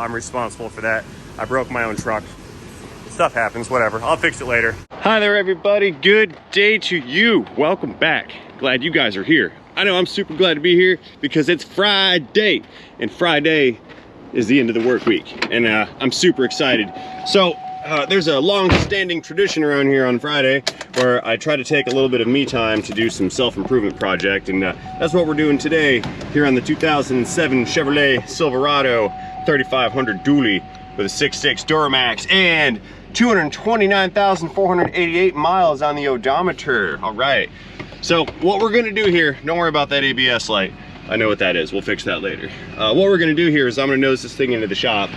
I'm responsible for that. I broke my own truck. Stuff happens, whatever. I'll fix it later. Hi there, everybody. Good day to you. Welcome back. Glad you guys are here. I know I'm super glad to be here because it's Friday, and Friday is the end of the work week, and I'm super excited. So there's a long-standing tradition around here on Friday where I try to take a little bit of me time to do some self-improvement project, and that's what we're doing today here on the 2007 Chevrolet Silverado 3500 dually with a 6.6 Duramax and 229,488 miles on the odometer. All right. So what we're gonna do here, don't worry about that ABS light. I know what that is, we'll fix that later. What we're gonna do here is I'm gonna nose this thing into the shop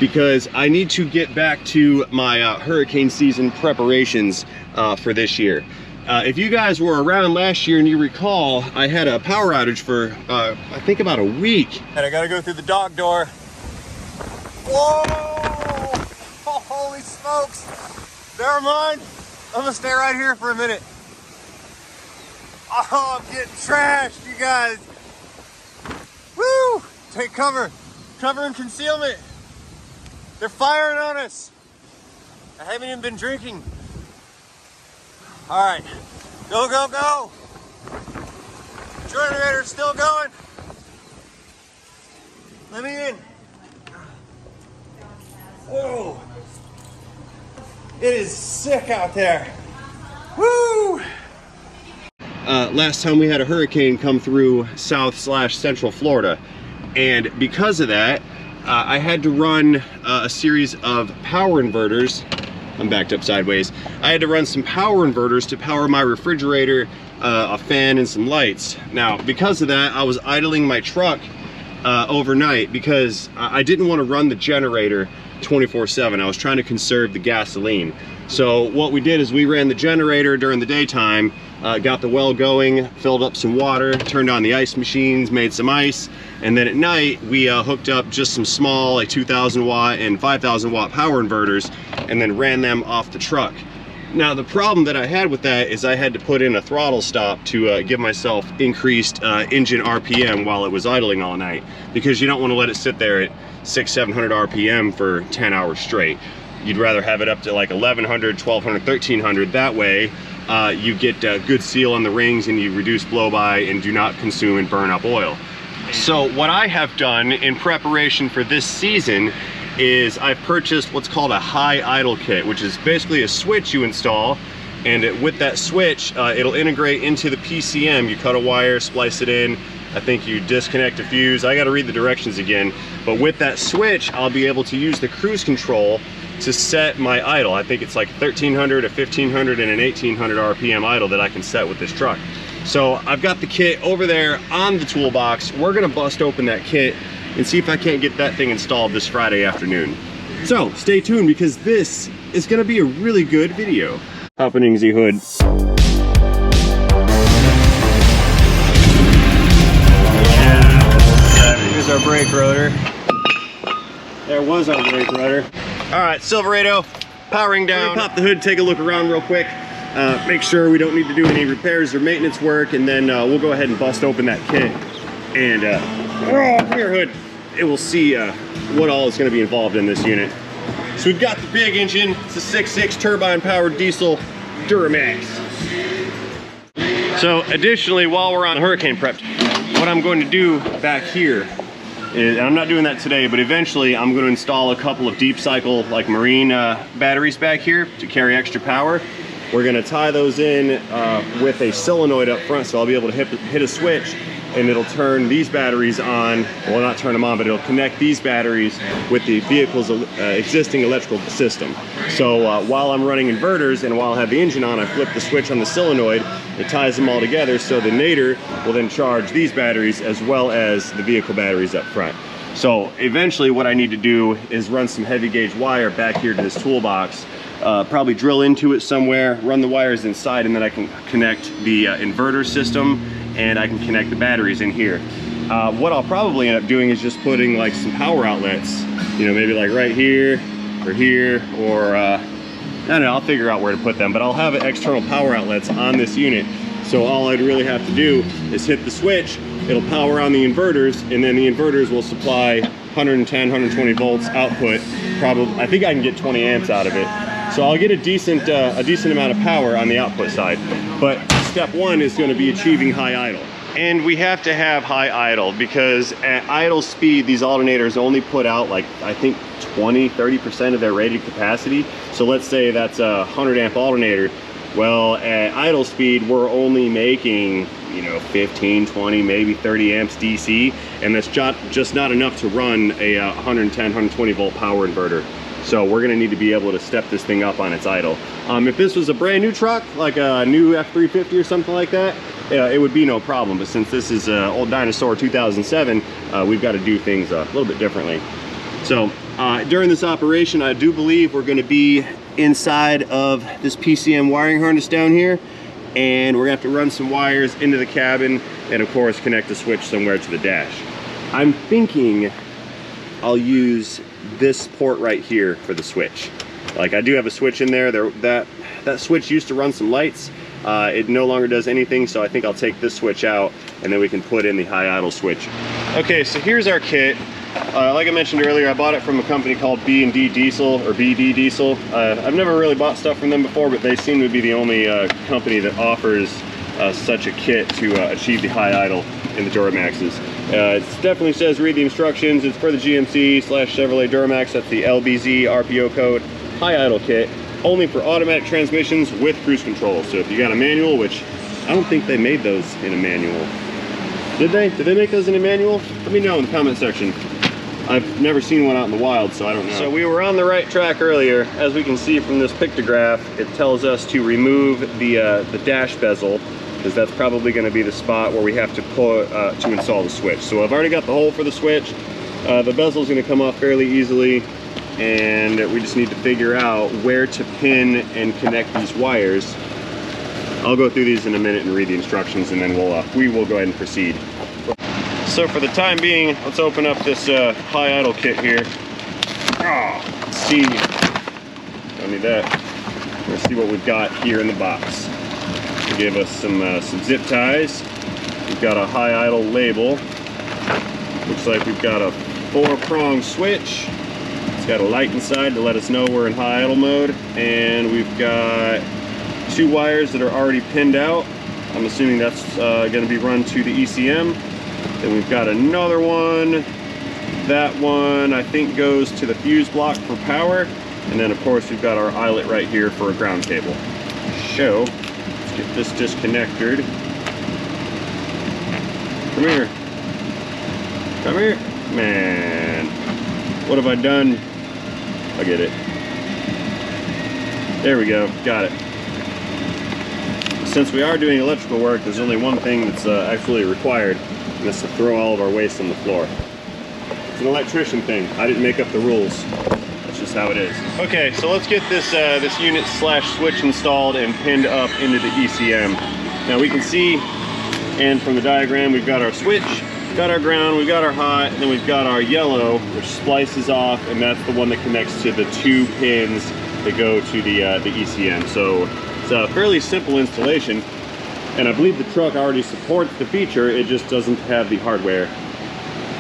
because I need to get back to my hurricane season preparations for this year. If you guys were around last year and you recall, I had a power outage for I think about a week. And I gotta go through the dock door. Whoa! Oh, holy smokes! Never mind, I'm gonna stay right here for a minute. Oh, I'm getting trashed, you guys. Woo! Take cover. Cover and concealment. They're firing on us. I haven't even been drinking. All right. Go, go, go. Generator's still going. Let me in. Whoa. It is sick out there. Woo! Last time we had a hurricane come through South/Central Florida, and because of that I had to run a series of power inverters. I'm backed up sideways. I had to run some power inverters to power my refrigerator, a fan, and some lights. Now because of that I was idling my truck overnight because I didn't want to run the generator 24/7. I was trying to conserve the gasoline. So what we did is we ran the generator during the daytime, got the well going, filled up some water, turned on the ice machines, made some ice, and then at night we hooked up just some small like 2,000 watt and 5,000 watt power inverters and then ran them off the truck. Now the problem that I had with that is I had to put in a throttle stop to give myself increased engine RPM while it was idling all night, because you don't want to let it sit there at 600-700 RPM for 10 hours straight. You'd rather have it up to like 1100, 1200, 1300. That way you get good seal on the rings and you reduce blow by and do not consume and burn up oil. So what I have done in preparation for this season is I've purchased what's called a high idle kit, which is basically a switch you install, and with that switch it'll integrate into the PCM. You cut a wire, splice it in, I think you disconnect a fuse. I got to read the directions again, but with that switch I'll be able to use the cruise control to set my idle. I think it's like 1300, a 1500, and an 1800 RPM idle that I can set with this truck. So I've got the kit over there on the toolbox. We're gonna bust open that kit and see if I can't get that thing installed this Friday afternoon. So stay tuned because this is gonna be a really good video. Happening Z hood. Here's our brake rotor. There was our brake rotor. All right, Silverado, powering down. Pop the hood, take a look around real quick. Make sure we don't need to do any repairs or maintenance work, and then we'll go ahead and bust open that kit. And come here, hood. It will see what all is gonna be involved in this unit. So we've got the big engine. It's a 6.6 turbine powered diesel Duramax. So additionally, while we're on hurricane prep, what I'm going to do back here is, and I'm not doing that today, but eventually I'm going to install a couple of deep cycle like marine batteries back here to carry extra power. We're going to tie those in with a solenoid up front, so I'll be able to hit a switch and it'll turn these batteries on. Well, not turn them on, but it'll connect these batteries with the vehicle's existing electrical system. So while I'm running inverters and while I have the engine on, I flip the switch on the solenoid. It ties them all together, so the nadir will then charge these batteries as well as the vehicle batteries up front. So eventually what I need to do is run some heavy gauge wire back here to this toolbox, probably drill into it somewhere, run the wires inside, and then I can connect the inverter system and I can connect the batteries in here. What I'll probably end up doing is just putting like some power outlets, you know, maybe like right here, or I don't know, I'll figure out where to put them, but I'll have external power outlets on this unit. So all I'd really have to do is hit the switch, it'll power on the inverters, and then the inverters will supply 100% 110, 120 volts output. Probably, I think I can get 20 amps out of it. So I'll get a decent amount of power on the output side. But step one is going to be achieving high idle. And we have to have high idle because at idle speed, these alternators only put out like, I think 20-30% of their rated capacity. So let's say that's a 100 amp alternator. Well, at idle speed, we're only making, you know, 15, 20, maybe 30 amps DC, and that's just not enough to run a 110, 120 volt power inverter. So we're gonna need to be able to step this thing up on its idle. If this was a brand new truck, like a new F350 or something like that, it would be no problem. But since this is an old dinosaur 2007, we've got to do things a little bit differently. So during this operation, I do believe we're gonna be inside of this PCM wiring harness down here, and we're gonna have to run some wires into the cabin and of course connect the switch somewhere to the dash. I'm thinking I'll use this port right here for the switch. Like, I do have a switch in there. That switch used to run some lights. It no longer does anything, so I think I'll take this switch out and then we can put in the high idle switch. Okay, so here's our kit. Like I mentioned earlier, I bought it from a company called B&D Diesel, or BD Diesel. I've never really bought stuff from them before, but they seem to be the only company that offers such a kit to achieve the high idle in the Duramaxes. It definitely says read the instructions. It's for the GMC/Chevrolet Duramax. That's the LBZ RPO code. High idle kit, only for automatic transmissions with cruise control. So if you got a manual, which I don't think they made those in a manual. Did they? Did they make those in a manual? Let me know in the comment section. I've never seen one out in the wild, so I don't know. So we were on the right track earlier. As we can see from this pictograph, it tells us to remove the dash bezel, because that's probably going to be the spot where we have to pull to install the switch. So I've already got the hole for the switch. The bezel is going to come off fairly easily, and we just need to figure out where to pin and connect these wires. I'll go through these in a minute and read the instructions, and then we will go ahead and proceed. So for the time being, let's open up this high idle kit here. Let's see. Don't need that. Let's see what we've got here in the box. They gave us some zip ties. We've got a high idle label. Looks like we've got a 4-prong switch. It's got a light inside to let us know we're in high idle mode, and we've got 2 wires that are already pinned out. I'm assuming that's going to be run to the ECM. Then we've got another one. That one I think goes to the fuse block for power, and then of course we've got our eyelet right here for a ground cable. So let's get this disconnected. Come here. Come here. Man, what have I done? I get it. There we go. Got it. Since we are doing electrical work, there's only one thing that's actually required, and that's to throw all of our waste on the floor. It's an electrician thing. I didn't make up the rules. That's just how it is. Okay, so let's get this this unit / switch installed and pinned up into the ECM. Now we can see, and from the diagram, we've got our switch, got our ground, we've got our hot, and then we've got our yellow, which splices off, and that's the one that connects to the 2 pins that go to the ECM. So it's a fairly simple installation, and I believe the truck already supports the feature, it just doesn't have the hardware.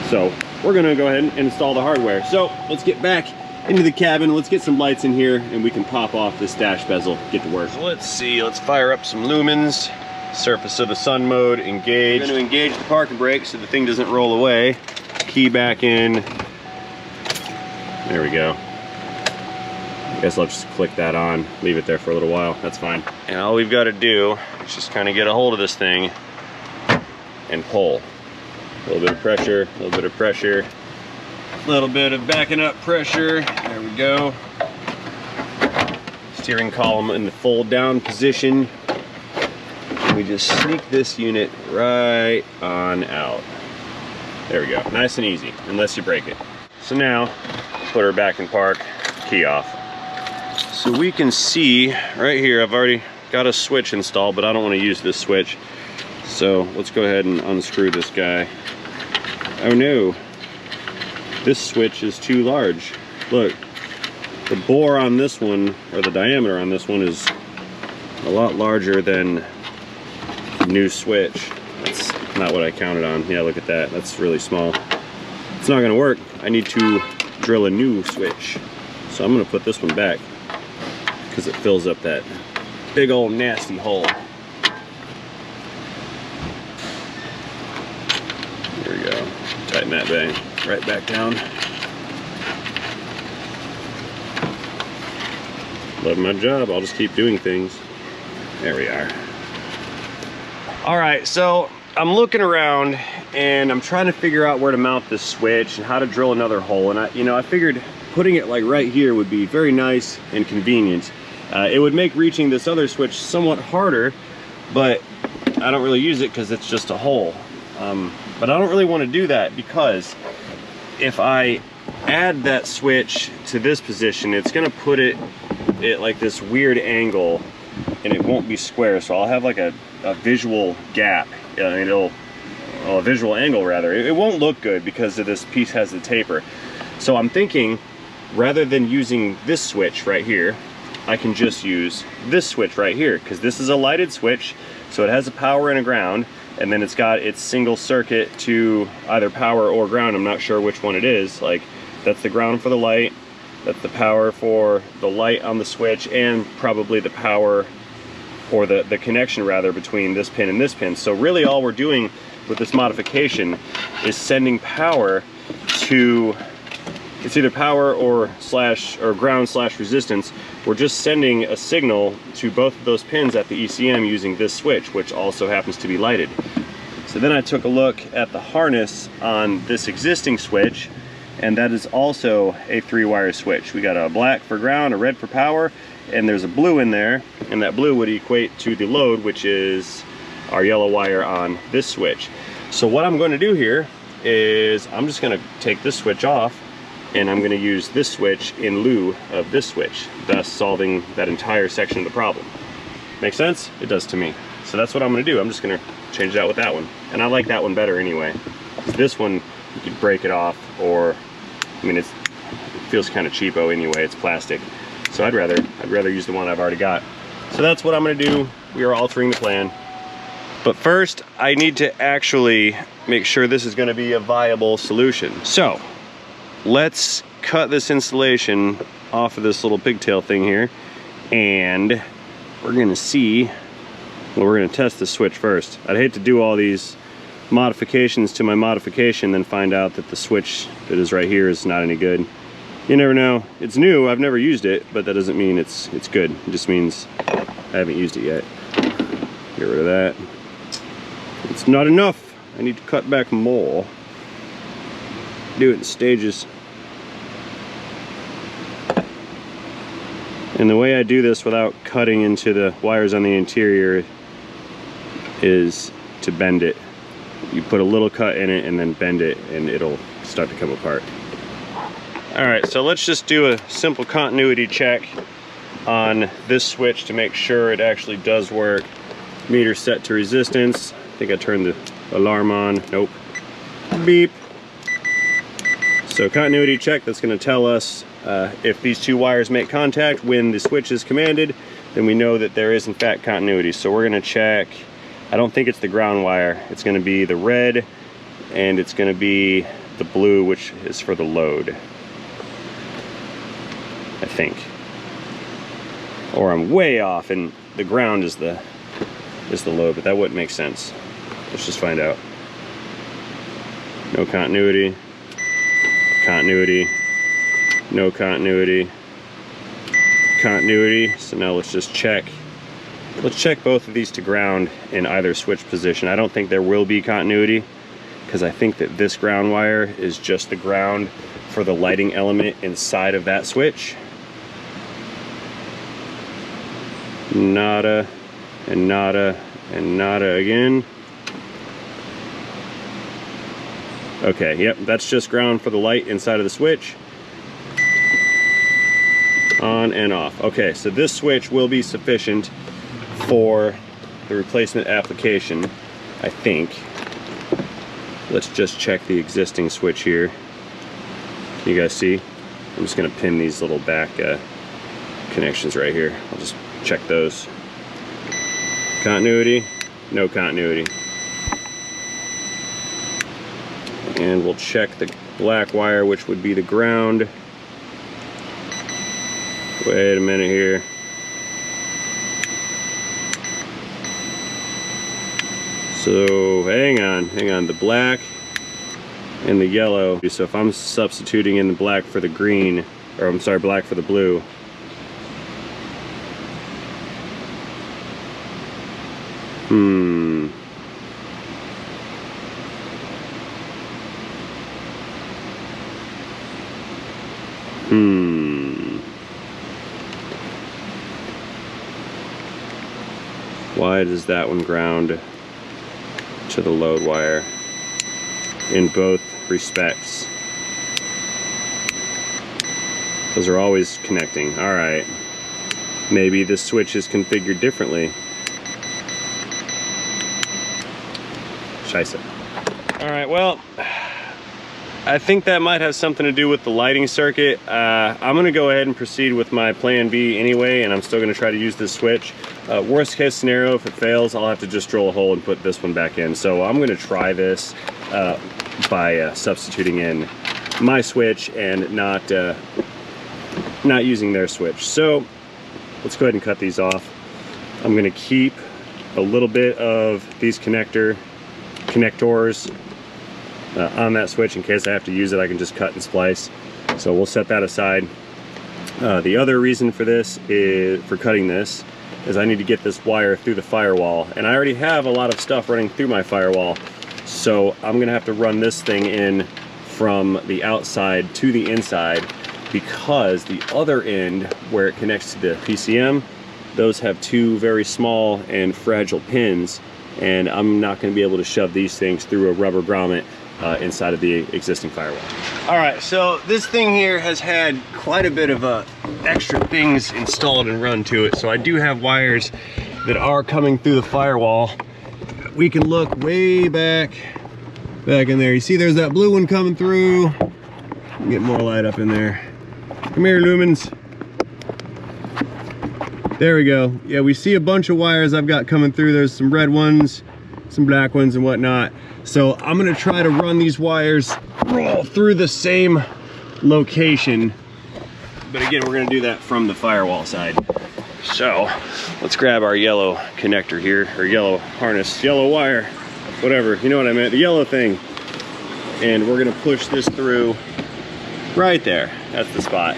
So we're gonna go ahead and install the hardware. So let's get back into the cabin, let's get some lights in here, and we can pop off this dash bezel, get to work. So let's see, let's fire up some lumens. Surface of the sun mode engaged. We're going to engage the parking brake so the thing doesn't roll away. Key back in. There we go. I guess I'll just click that on, leave it there for a little while. That's fine. And all we've got to do is just kind of get a hold of this thing and pull. A little bit of pressure, a little bit of pressure, a little bit of backing up pressure. There we go. Steering column in the fold down position. We just sneak this unit right on out. There we go, nice and easy, unless you break it. So now, put her back in park, key off. So we can see right here, I've already got a switch installed, but I don't want to use this switch. So let's go ahead and unscrew this guy. Oh no, this switch is too large. Look, the bore on this one, or the diameter on this one, is a lot larger than new switch. That's not what I counted on. Yeah, look at that. That's really small. It's not gonna work. I need to drill a new switch. So I'm gonna put this one back because it fills up that big old nasty hole. There we go. Tighten that back, right back down. Love my job, I'll just keep doing things. There we are. All right, so I'm looking around and I'm trying to figure out where to mount this switch and how to drill another hole. And I figured putting it like right here would be very nice and convenient. It would make reaching this other switch somewhat harder, but I don't really use it because it's just a hole. But I don't really want to do that because if I add that switch to this position, it's going to put it at like this weird angle and it won't be square. So I'll have like a visual gap. A visual angle rather. It won't look good because of this piece has the taper. So I'm thinking rather than using this switch right here, I can just use this switch right here because this is a lighted switch, so it has a power and a ground, and then it's got its single circuit to either power or ground. I'm not sure which one it is. Like, that's the ground for the light, that's the power for the light on the switch, and probably the power or the connection rather between this pin and this pin. So really all we're doing with this modification is sending power to, it's either power or ground slash resistance. We're just sending a signal to both of those pins at the ECM using this switch, which also happens to be lighted. So then I took a look at the harness on this existing switch, and that is also a 3-wire switch. We got a black for ground, a red for power, and there's a blue in there, and that blue would equate to the load, which is our yellow wire on this switch. So what I'm going to do here is I'm just going to take this switch off and I'm going to use this switch in lieu of this switch, thus solving that entire section of the problem. Make sense? It does to me. So that's what I'm going to do. I'm just going to change it out with that one. And I like that one better anyway. This one, you could break it off, or, I mean, it feels kind of cheapo anyway. It's plastic. So I'd rather use the one I've already got. So that's what I'm going to do. We are altering the plan. But first, I need to actually make sure this is going to be a viable solution. So let's cut this insulation off of this little pigtail thing here, and we're going to see, well, we're going to test the switch first. I'd hate to do all these modifications to my modification, then find out that the switch that is right here is not any good. You never know. It's new, I've never used it, but that doesn't mean it's good. It just means I haven't used it yet. Get rid of that. It's not enough. I need to cut back more. Do it in stages. And the way I do this without cutting into the wires on the interior is to bend it. You put a little cut in it and then bend it, and it'll start to come apart. Alright, so let's just do a simple continuity check on this switch to make sure it actually does work. Meter set to resistance. I think I turned the alarm on. Nope. Beep. So continuity check, that's going to tell us if these two wires make contact when the switch is commanded, then we know that there is in fact continuity. So we're going to check, I don't think it's the ground wire. It's going to be the red, and it's going to be the blue, which is for the load, I think. Or I'm way off and the ground is the load, but that wouldn't make sense. Let's just find out. No continuity. Continuity. No continuity. Continuity. So now let's just check. Let's check both of these to ground in either switch position. I don't think there will be continuity, because I think that this ground wire is just the ground for the lighting element inside of that switch. Nada, and nada, and nada again. Okay, yep, that's just ground for the light inside of the switch. On and off. Okay, so this switch will be sufficient for the replacement application, I think. Let's just check the existing switch here. You guys see? I'm just gonna pin these little back connections right here. I'll just check those. Continuity, no continuity. And we'll check the black wire, which would be the ground. Wait a minute here. So hang on, the black and the yellow. So if I'm substituting in the black for the green, or I'm sorry, black for the blue. Why does that one ground to the load wire in both respects? Those are always connecting. All right. Maybe the switch is configured differently. Scheisse. All right, well, I think that might have something to do with the lighting circuit. I'm gonna go ahead and proceed with my plan B anyway, and I'm still gonna try to use this switch. Worst case scenario, if it fails, I'll have to just drill a hole and put this one back in. So I'm gonna try this by substituting in my switch and not using their switch. So let's go ahead and cut these off. I'm gonna keep a little bit of these connectors on that switch in case I have to use it. I can just cut and splice. So we'll set that aside. The other reason for this is, for cutting this, is I need to get this wire through the firewall, and I already have a lot of stuff running through my firewall. So I'm gonna have to run this thing in from the outside to the inside, because the other end where it connects to the PCM, those have two very small and fragile pins, and I'm not going to be able to shove these things through a rubber grommet inside of the existing firewall. All right, so this thing here has had quite a bit of extra things installed and run to it. So I do have wires that are coming through the firewall. We can look way back in there. You see there's that blue one coming through. Get more light up in there. Come here, lumens. There we go. Yeah, we see a bunch of wires I've got coming through. There's some red ones, some black ones and whatnot. So I'm gonna try to run these wires all through the same location. But again, we're gonna do that from the firewall side. So let's grab our yellow connector here, or yellow harness, yellow wire, whatever, you know what I meant, the yellow thing. And we're gonna push this through right there. That's the spot.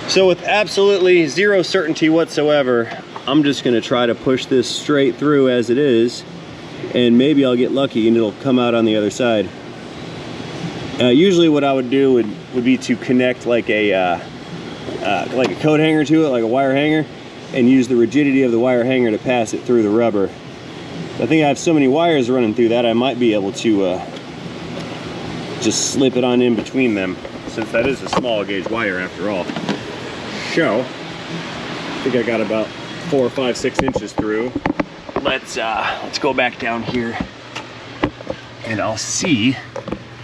So with absolutely zero certainty whatsoever, I'm just gonna try to push this straight through as it is, and maybe I'll get lucky and it'll come out on the other side. Usually what I would do would be to connect like a coat hanger to it, like a wire hanger, and use the rigidity of the wire hanger to pass it through the rubber. I think I have so many wires running through that I might be able to just slip it on in between them, since that is a small gauge wire after all. So I think I got about 4, 5, 6 inches through. Let's go back down here and I'll see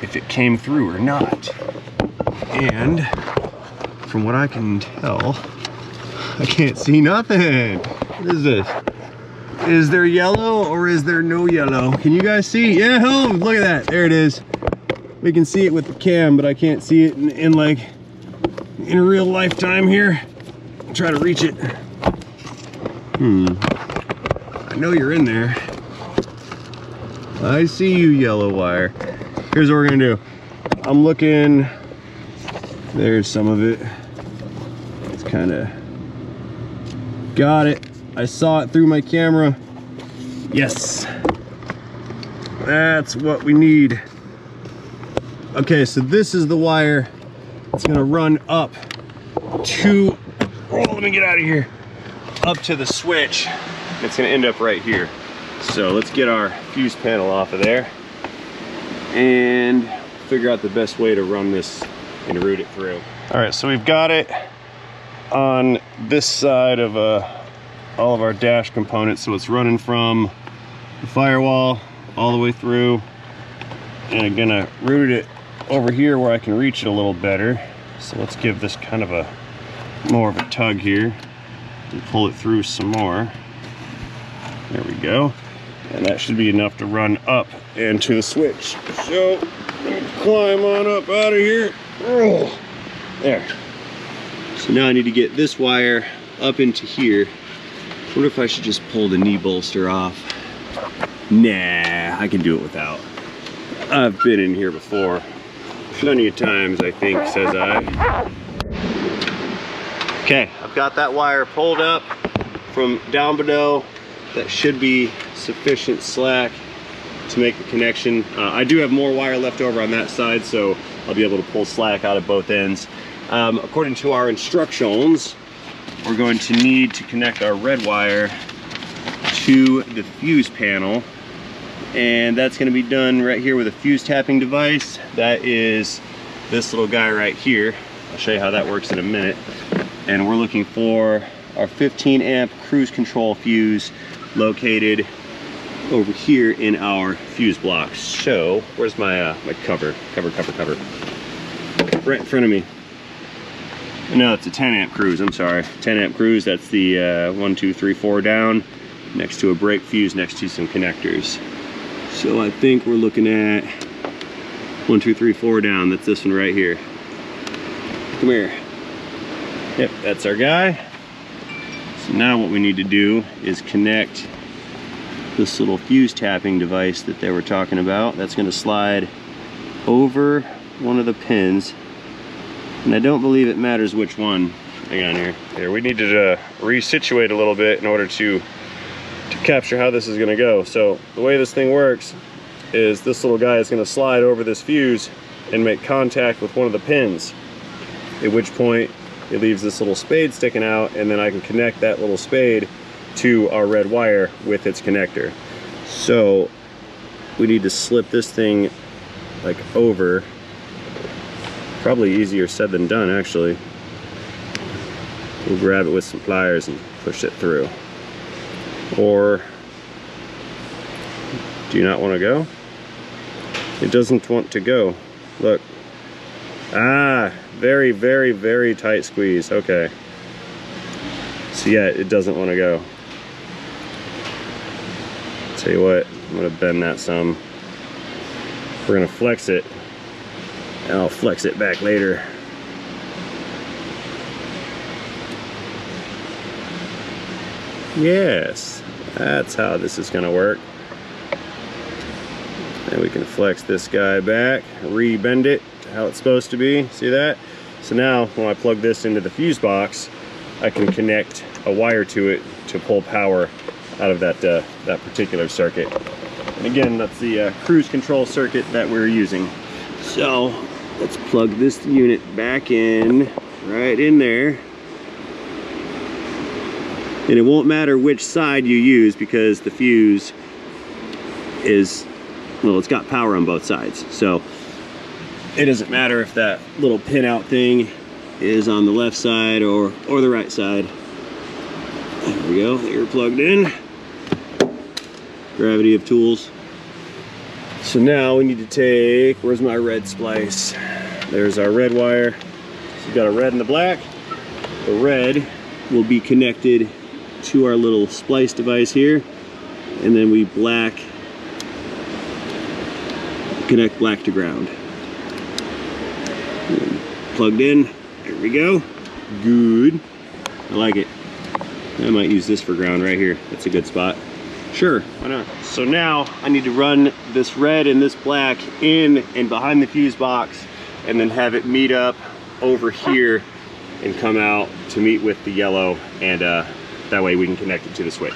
if it came through or not. And from what I can tell, I can't see nothing. What is this? Is there yellow or is there no yellow? Can you guys see? Yeah, oh, look at that. There it is. We can see it with the cam, but I can't see it in real lifetime here. I'll try to reach it. I know you're in there. I see you, yellow wire. Here's what we're gonna do. I'm looking, there's some of it. It's kind of, got it. I saw it through my camera. Yes, that's what we need. Okay, so this is the wire. It's gonna run up to, oh, let me get out of here, up to the switch. It's gonna end up right here. So let's get our fuse panel off of there and figure out the best way to run this and route it through. All right, so we've got it on this side of all of our dash components. So it's running from the firewall all the way through, and I'm gonna route it over here where I can reach it a little better. So let's give this kind of a more of a tug here and pull it through some more. There we go. And that should be enough to run up into the switch. So, climb on up out of here. Oh, there. So now I need to get this wire up into here. I wonder if I should just pull the knee bolster off. Nah, I can do it without. I've been in here before. Plenty of times, I think, says I. Okay, I've got that wire pulled up from down below. That should be sufficient slack to make the connection. I do have more wire left over on that side, so I'll be able to pull slack out of both ends. According to our instructions, we're going to need to connect our red wire to the fuse panel, and that's going to be done right here with a fuse tapping device. That is this little guy right here. I'll show you how that works in a minute. And we're looking for our 15 amp cruise control fuse located over here in our fuse blocks. So where's my my cover? Right in front of me. No, it's a 10 amp cruise, I'm sorry. 10 amp cruise, that's the 1, 2, 3, 4 down, next to a brake fuse, next to some connectors. So I think we're looking at 1, 2, 3, 4 down. That's this one right here. Come here. Yep, that's our guy. So now what we need to do is connect this little fuse tapping device that they were talking about. That's going to slide over one of the pins. And I don't believe it matters which one. Hang on here. Here, we need to resituate a little bit in order to capture how this is going to go. So the way this thing works is this little guy is going to slide over this fuse and make contact with one of the pins, at which point it leaves this little spade sticking out, and then I can connect that little spade to our red wire with its connector. So we need to slip this thing like over. Probably easier said than done, actually. We'll grab it with some pliers and push it through. Or do you not want to go? It doesn't want to go. Look. Ah, very, very, very tight squeeze. Okay. So yeah, it doesn't want to go. Tell you what, I'm gonna bend that some. We're gonna flex it, and I'll flex it back later. Yes, that's how this is gonna work. And we can flex this guy back, re-bend it to how it's supposed to be. See that? So now when I plug this into the fuse box, I can connect a wire to it to pull power out of that that particular circuit. And again, that's the cruise control circuit that we're using. So let's plug this unit back in, right in there. And it won't matter which side you use because the fuse is, well, it's got power on both sides. So it doesn't matter if that little pin out thing is on the left side or the right side. There we go, they're plugged in. Gravity of tools. So now we need to take, where's my red splice? There's our red wire. So we've got a red and the black. The red will be connected to our little splice device here, and then we connect black to ground. Plugged in, there we go. Good, I like it. I might use this for ground right here. That's a good spot. Sure, why not? So now I need to run this red and this black in and behind the fuse box, and then have it meet up over here and come out to meet with the yellow, and that way we can connect it to the switch.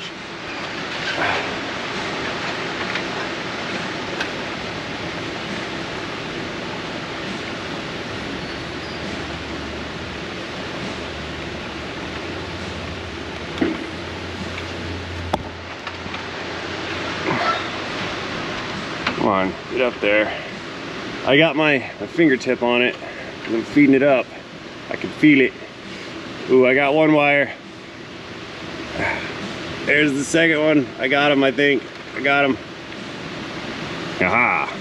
Come on, get up there. I got my fingertip on it, and I'm feeding it up. I can feel it. Ooh, I got one wire. There's the second one. I got him, I think. I got him. Aha.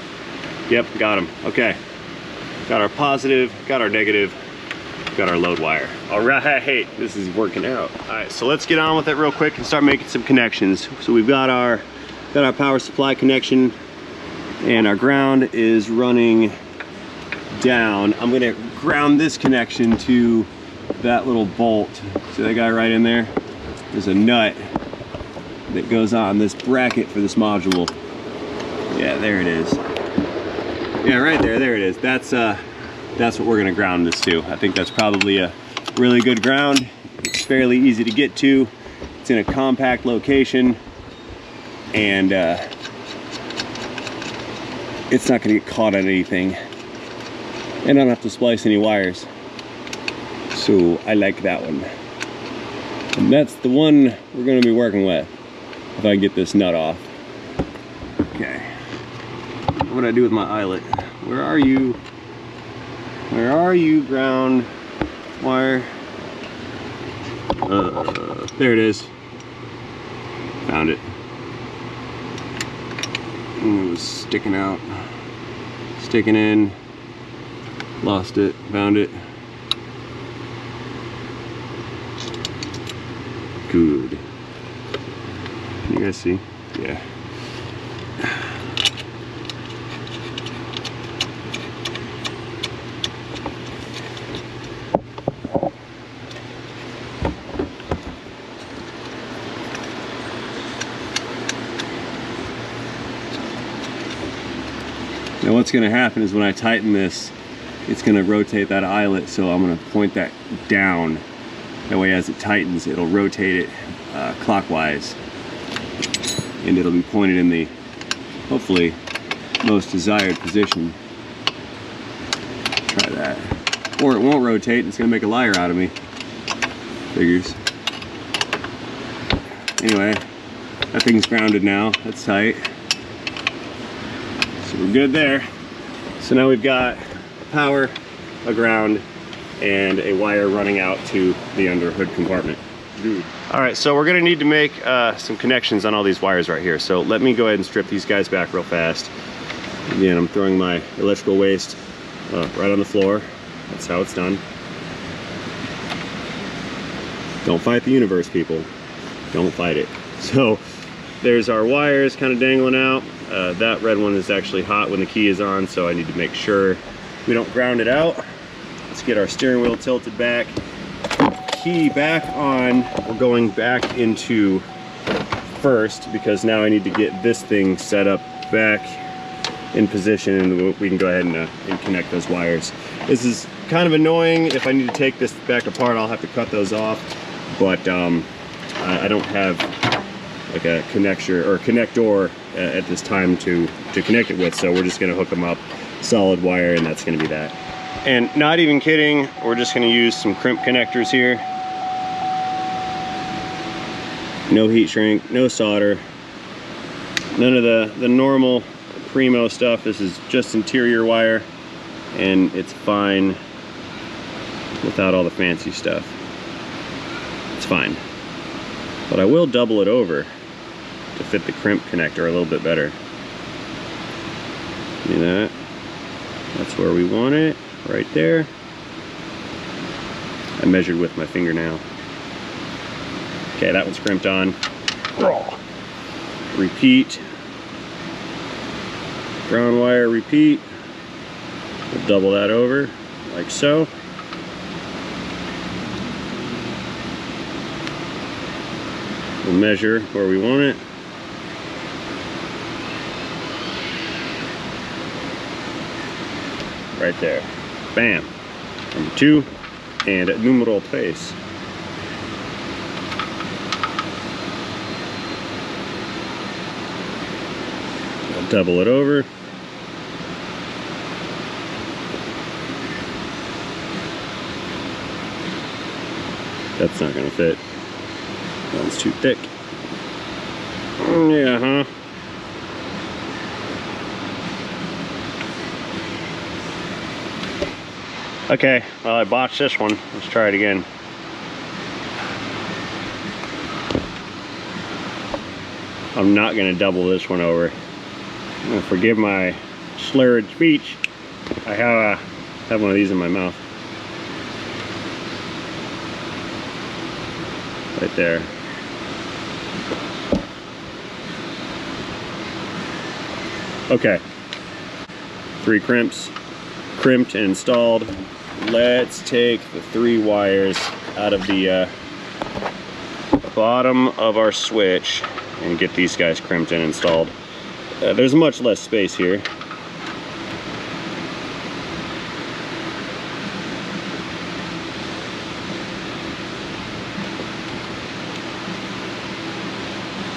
Yep, got him. Okay. Got our positive, got our negative, got our load wire. All right, this is working out. All right, so let's get on with it real quick and start making some connections. So we've got our got our power supply connection, and our ground is running down. I'm gonna ground this connection to that little bolt. See that guy right in there? There's a nut that goes on this bracket for this module. Yeah, there it is. Yeah, right there, there it is. That's what we're gonna ground this to. I think that's probably a really good ground. It's fairly easy to get to. It's in a compact location, and it's not gonna get caught on anything. And I don't have to splice any wires. So I like that one. And that's the one we're gonna be working with, if I can get this nut off. Okay. What do I do with my eyelet? Where are you? Where are you, ground wire? There it is. Found it. It was sticking out, sticking in. Lost it, found it. Good. Can you guys see? Yeah. Now what's going to happen is when I tighten this, it's going to rotate that eyelet, so I'm going to point that down. That way as it tightens, it'll rotate it clockwise, and it'll be pointed in the, hopefully, most desired position. Try that. Or it won't rotate, it's going to make a liar out of me. Figures. Anyway, that thing's grounded now. That's tight. So we're good there. So now we've got power, a ground, and a wire running out to the under hood compartment. All right, so we're gonna need to make some connections on all these wires right here. So let me go ahead and strip these guys back real fast. Again, I'm throwing my electrical waste right on the floor. That's how it's done. Don't fight the universe, people. Don't fight it. So there's our wires kind of dangling out. That red one is actually hot when the key is on, so I need to make sure we don't ground it out. Let's get our steering wheel tilted back. Key back on. We're going back into first because now I need to get this thing set up back in position, and we can go ahead and connect those wires. This is kind of annoying. If I need to take this back apart, I'll have to cut those off, but I don't have like a connector at this time to connect it with, so we're just going to hook them up solid wire, and that's going to be that. And not even kidding, we're just going to use some crimp connectors here. No heat shrink, no solder, none of the normal primo stuff. This is just interior wire, and it's fine without all the fancy stuff. It's fine. But I will double it over to fit the crimp connector a little bit better. See that? That's where we want it, right there. I measured with my fingernail. Okay, that one's crimped on. Repeat. Ground wire, repeat. We'll double that over, like so. We'll measure where we want it. Right there. Bam. Number 2 and numero 3. I'll double it over. That's not gonna fit. That one's too thick. Yeah, huh? Okay, well, I botched this one. Let's try it again. I'm not gonna double this one over. Forgive my slurred speech. I have one of these in my mouth. Right there. Okay. 3 crimps, crimped and installed. Let's take the 3 wires out of the bottom of our switch and get these guys crimped and installed. There's much less space here.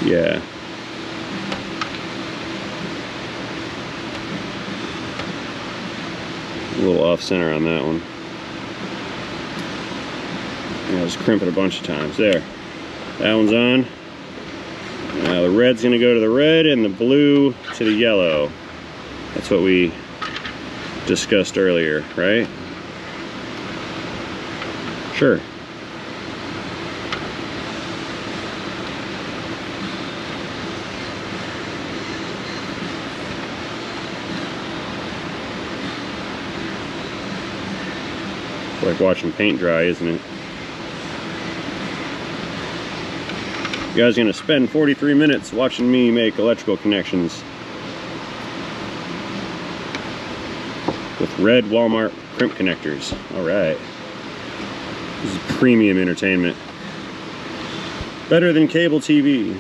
Yeah. A little off center on that one. Yeah, just crimp it a bunch of times. There. That one's on. Now the red's gonna go to the red and the blue to the yellow. That's what we discussed earlier, right? Sure. Like watching paint dry, isn't it? You guys are gonna spend 43 minutes watching me make electrical connections with red Walmart crimp connectors. All right. This is premium entertainment. Better than cable TV.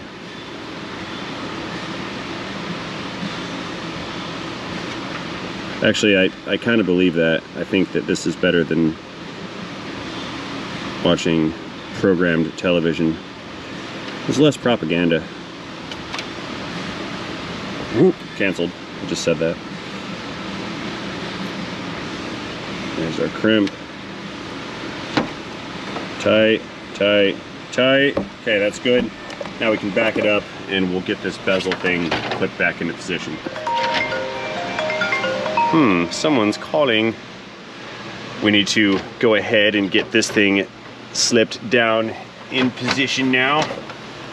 Actually, I kind of believe that. I think that this is better than watching programmed television. There's less propaganda. Whoop, canceled. I just said that. There's our crimp. Tight, tight, tight. Okay, that's good. Now we can back it up and we'll get this bezel thing clipped back into position. Someone's calling. We need to go ahead and get this thing slipped down in position now.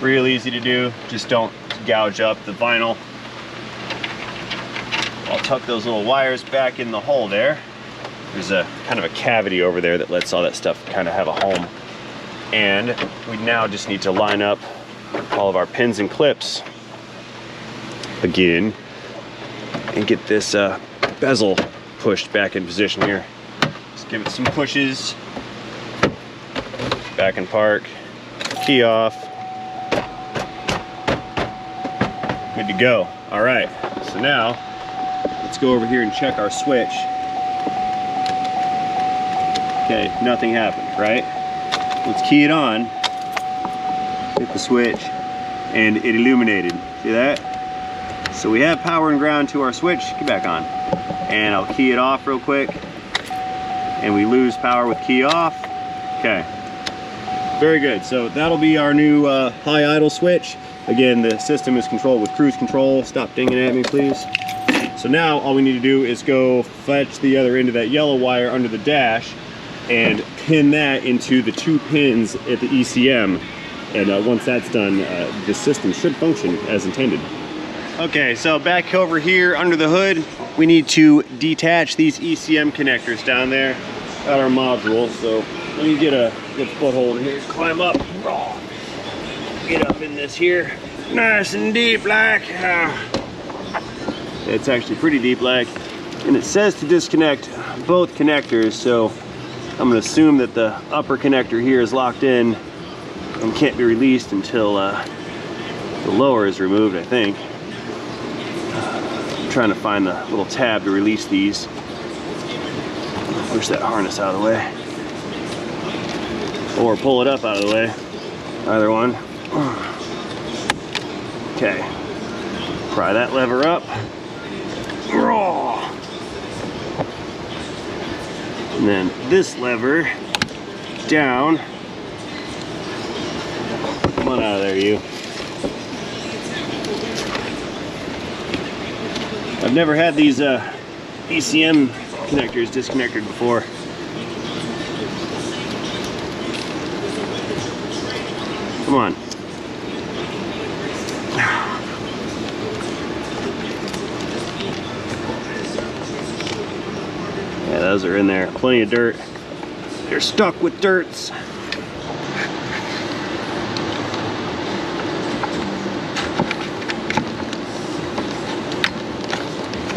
Real easy to do. Just don't gouge up the vinyl. I'll tuck those little wires back in the hole there. There's a kind of a cavity over there that lets all that stuff kind of have a home. And we now just need to line up all of our pins and clips again and get this bezel pushed back in position here. Just give it some pushes. Back in park. Key off. Good to go. All right, so now let's go over here and check our switch. Okay, nothing happened, right? Let's key it on, hit the switch, and it illuminated. See that? So we have power and ground to our switch. Get back on. And I'll key it off real quick. And we lose power with key off. Okay, very good. So that'll be our new high idle switch. Again, the system is controlled with cruise control. Stop dinging at me, please. So now all we need to do is go fetch the other end of that yellow wire under the dash and pin that into the 2 pins at the ECM. And once that's done, the system should function as intended. Okay, so back over here under the hood, we need to detach these ECM connectors down there at our module. So let me get a good foothold here, climb up. Get up in this here, nice and deep like. It's actually pretty deep like, and it says to disconnect both connectors, so I'm gonna assume that the upper connector here is locked in and can't be released until the lower is removed, I think. I'm trying to find the little tab to release these. Push that harness out of the way, or pull it up out of the way, either one. Okay, pry that lever up. And then this lever down. Come on out of there, you. I've never had these ECM connectors disconnected before. Come on. Yeah, those are in there. Plenty of dirt. They're stuck with dirts.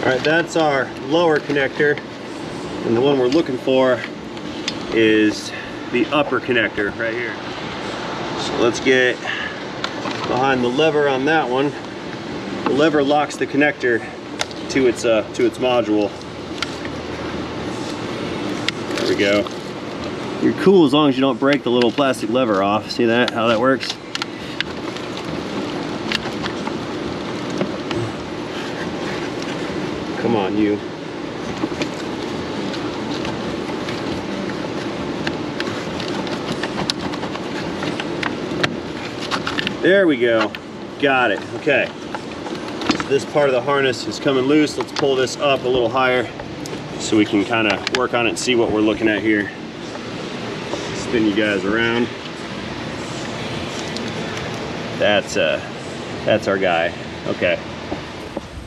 All right, that's our lower connector, and the one we're looking for is the upper connector right here. So let's get behind the lever on that one. The lever locks the connector to its module. There we go. You're cool as long as you don't break the little plastic lever off. See that? How that works? Come on, you. There we go. Got it. Okay. So this part of the harness is coming loose. Let's pull this up a little higher so we can kind of work on it and see what we're looking at here. Spin you guys around. That's our guy. Okay.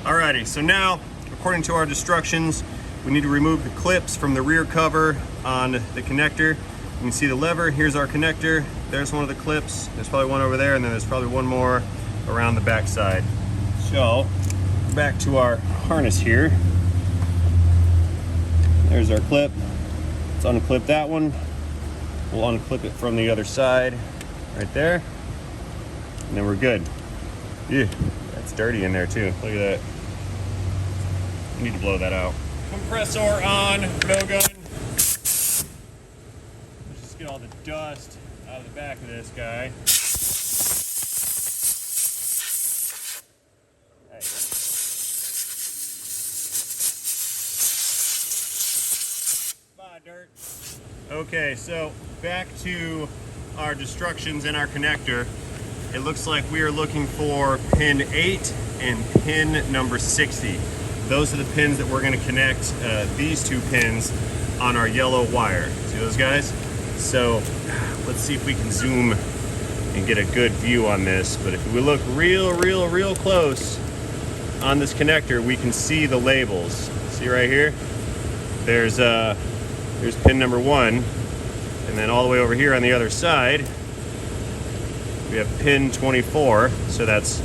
Alrighty, so now, according to our instructions, we need to remove the clips from the rear cover on the connector. You can see the lever. Here's our connector. There's one of the clips. There's probably one over there, and then there's probably one more around the back side. So, back to our harness here. There's our clip. Let's unclip that one. We'll unclip it from the other side, right there. And then we're good. Yeah, that's dirty in there too. Look at that. We need to blow that out. Compressor on, no gun. Let's just get all the dust out of the back of this guy. Bye, dirt. Okay, so back to our instructions in our connector. It looks like we are looking for pin 8 and pin number 60. Those are the pins that we're going to connect these two pins on our yellow wire. See those guys? So let's see if we can zoom and get a good view on this. But if we look real close on this connector, we can see the labels. See right here? There's pin number 1, and then all the way over here on the other side, we have pin 24, so that's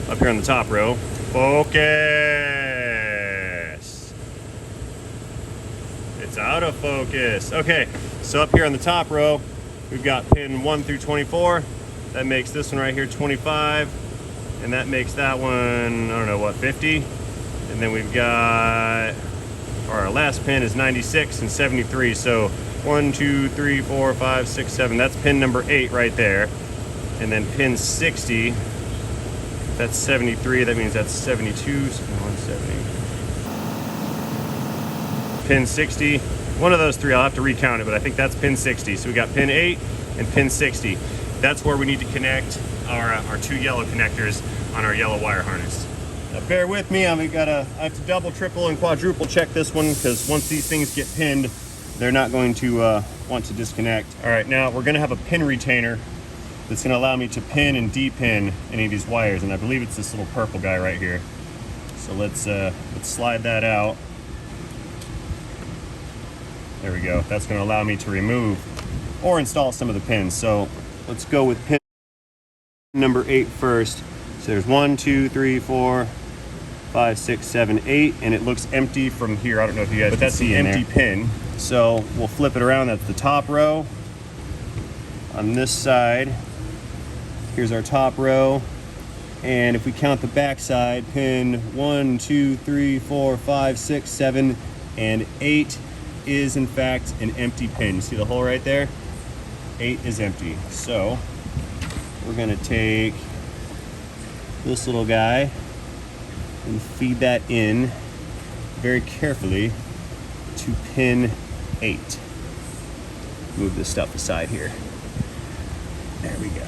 up here on the top row. Focus! It's out of focus. Okay, so up here on the top row, we've got pin 1 through 24. That makes this one right here 25, and that makes that one, I don't know what, 50? And then we've got, our last pin is 96 and 73, so 1, 2, 3, 4, 5, 6, 7. That's pin number 8 right there. And then pin 60, that's 73, that means that's 72, so 170. Pin 60, one of those three, I'll have to recount it, but I think that's pin 60. So we got pin 8 and pin 60. That's where we need to connect our two yellow connectors on our yellow wire harness. Now bear with me, I have to double, triple, and quadruple check this one, because once these things get pinned, they're not going to want to disconnect. All right, now we're gonna have a pin retainer that's going to allow me to pin and depin any of these wires, and I believe it's this little purple guy right here. So let's slide that out. There we go. That's going to allow me to remove or install some of the pins. So let's go with pin number 8 first. So there's 1, 2, 3, 4, 5, 6, 7, 8, and it looks empty from here. I don't know if you guys can see, but that's the empty pin. So we'll flip it around. That's the top row. On this side, here's our top row, and if we count the back side, pin 1, 2, 3, 4, 5, 6, 7, and 8 is in fact an empty pin. You see the hole right there? 8 is empty. So we're gonna take this little guy and feed that in very carefully to pin 8. Move this stuff aside here. There we go.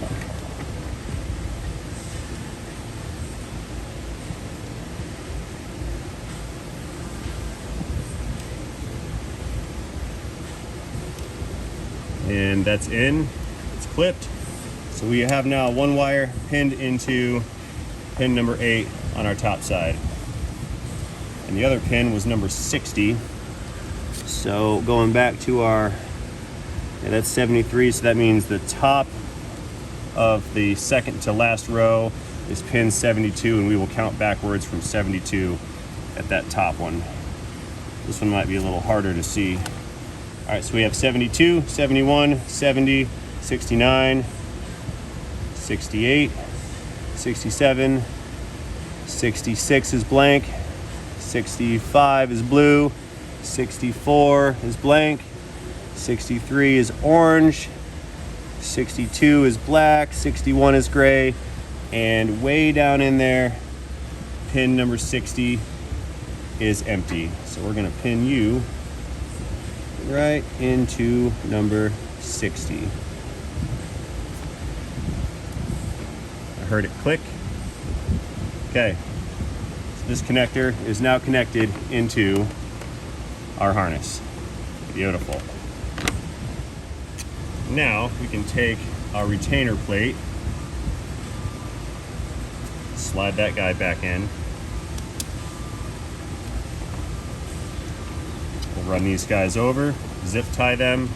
And that's in, it's clipped. So we have now one wire pinned into pin number 8 on our top side. And the other pin was number 60. So going back to our, yeah, that's 73, so that means the top of the second to last row is pin 72, and we will count backwards from 72 at that top one. This one might be a little harder to see. All right, so we have 72, 71, 70, 69, 68, 67, 66 is blank, 65 is blue, 64 is blank, 63 is orange, 62 is black, 61 is gray, and way down in there, pin number 60 is empty. So we're gonna pin you right into number 60. I heard it click. Okay, so this connector is now connected into our harness. Beautiful. Now we can take our retainer plate, slide that guy back in. We'll run these guys over, zip tie them,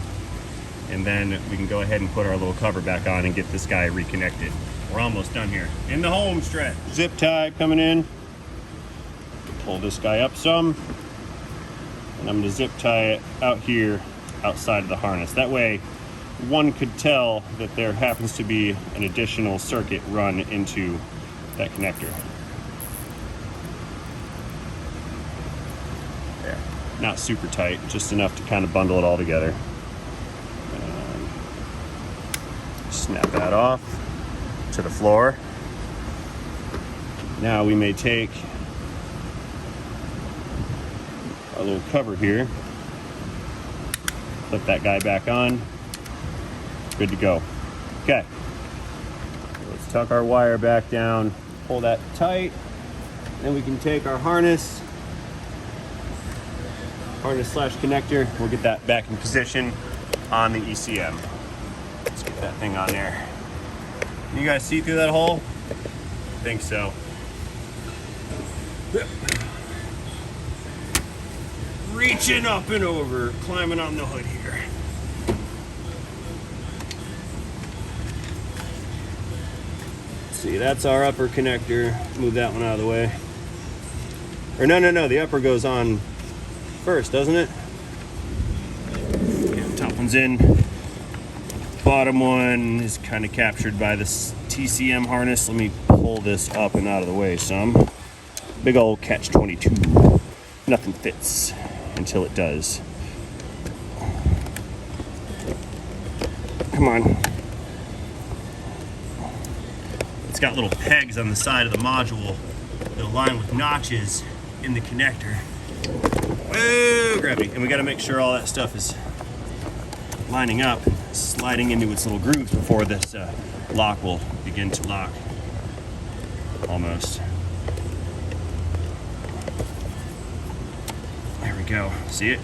and then we can go ahead and put our little cover back on and get this guy reconnected. We're almost done here. In the home stretch. Zip tie coming in. Pull this guy up some. And I'm gonna zip tie it out here outside of the harness. That way, one could tell that there happens to be an additional circuit run into that connector. There. Not super tight, just enough to kind of bundle it all together. And snap that off to the floor. Now we may take our little cover here, flip that guy back on, good to go. Okay, let's tuck our wire back down, pull that tight, then we can take our harness slash connector, we'll get that back in position on the ECM. Let's get that thing on there. You guys see through that hole? I think so. Reaching up and over, climbing on the hood here. See, that's our upper connector. Move that one out of the way. Or no, the upper goes on first, doesn't it? Yeah, top one's in. Bottom one is kind of captured by this TCM harness. Let me pull this up and out of the way some. Big old catch-22. Nothing fits until it does. Come on. It's got little pegs on the side of the module that align with notches in the connector. Whoa, gravity. And we got to make sure all that stuff is lining up, sliding into its little grooves before this lock will begin to lock. Almost. There we go. See it?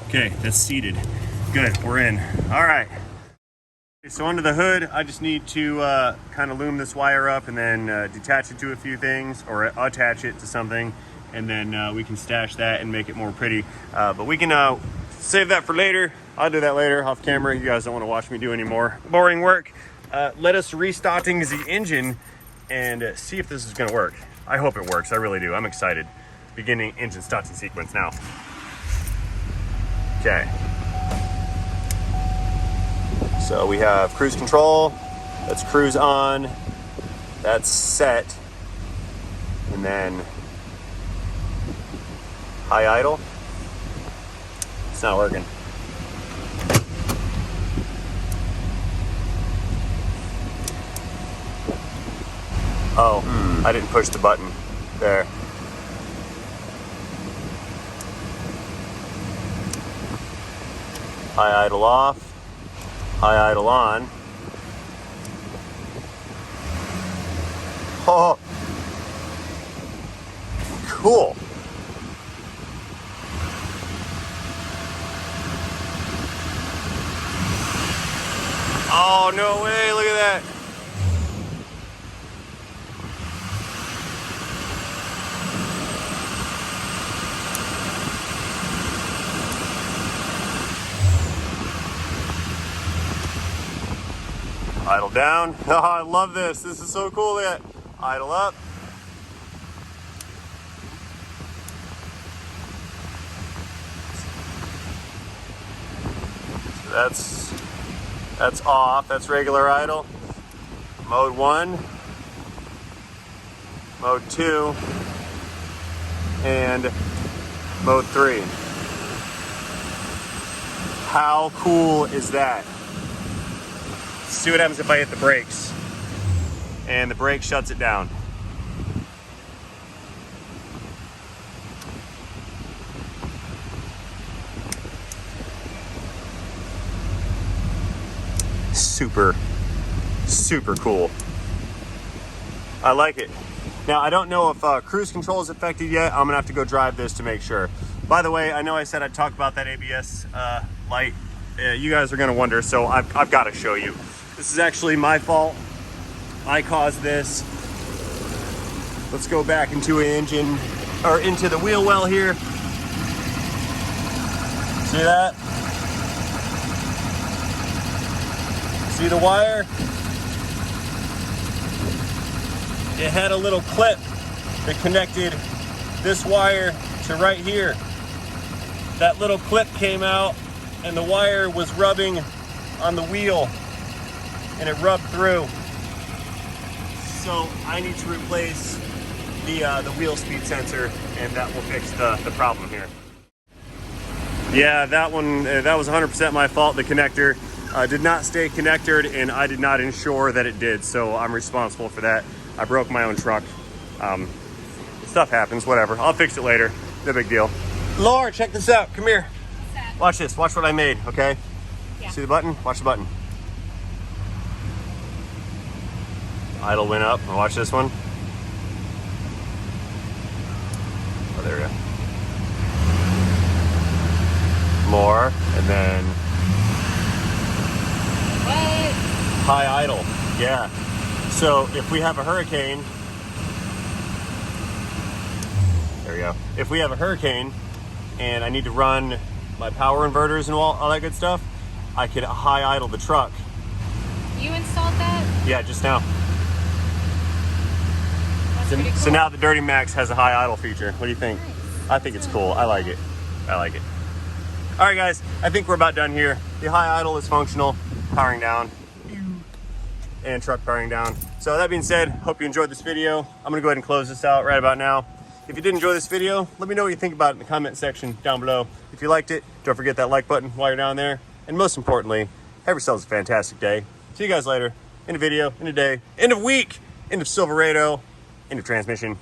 Okay, that's seated. Good, we're in. All right. So under the hood, I just need to kind of loom this wire up and then detach it to a few things or attach it to something, and then we can stash that and make it more pretty. But we can save that for later. I'll do that later off camera. You guys don't want to watch me do any more boring work. Let us restarting the engine and see if this is going to work. I hope it works. I really do. I'm excited. Beginning engine starting sequence now. Okay. So we have cruise control. That's cruise on. That's set. And then high idle. It's not working. Oh, I didn't push the button there. High idle off, high idle on. Oh, cool. Oh, no way, look at that. Idle down. Oh, I love this. This is so cool. Look at that. Idle up. That's off. That's regular idle. Mode 1, mode 2, and mode 3. How cool is that? Let's see what happens if I hit the brakes. And the brake shuts it down. Super cool. I like it. Now, I don't know if cruise control is affected yet. I'm gonna have to go drive this to make sure. By the way, I know I said I'd talk about that ABS light. You guys are gonna wonder, so I've got to show you. This is actually my fault. I caused this. Let's go back into an engine, or into the wheel well here. See that? See the wire? It had a little clip that connected this wire to right here. That little clip came out and the wire was rubbing on the wheel and it rubbed through. So I need to replace the wheel speed sensor, and that will fix the problem here. Yeah, that one, that was 100% my fault. The connector did not stay connected, and I did not ensure that it did, so I'm responsible for that. I broke my own truck. Stuff happens, whatever. I'll fix it later. No big deal. Laura, check this out. Come here. Watch this. Watch what I made, okay? Yeah. See the button? Watch the button. Idle went up. Watch this one. Oh, there we go. More, and then what? High idle. Yeah. So if we have a hurricane, there we go. If we have a hurricane and I need to run my power inverters and all that good stuff, I could high idle the truck. You installed that? Yeah, just now. That's pretty cool. So now the Duramax has a high idle feature. What do you think? Nice. I think it's cool. I like it. I like it. All right, guys, I think we're about done here. The high idle is functional, powering down, and truck powering down. So that being said, hope you enjoyed this video. I'm gonna go ahead and close this out right about now. If you did enjoy this video, let me know what you think about it in the comment section down below. If you liked it, don't forget that like button while you're down there. And most importantly, have yourselves a fantastic day. See you guys later. End of video, end of day, end of week, end of Silverado, end of transmission.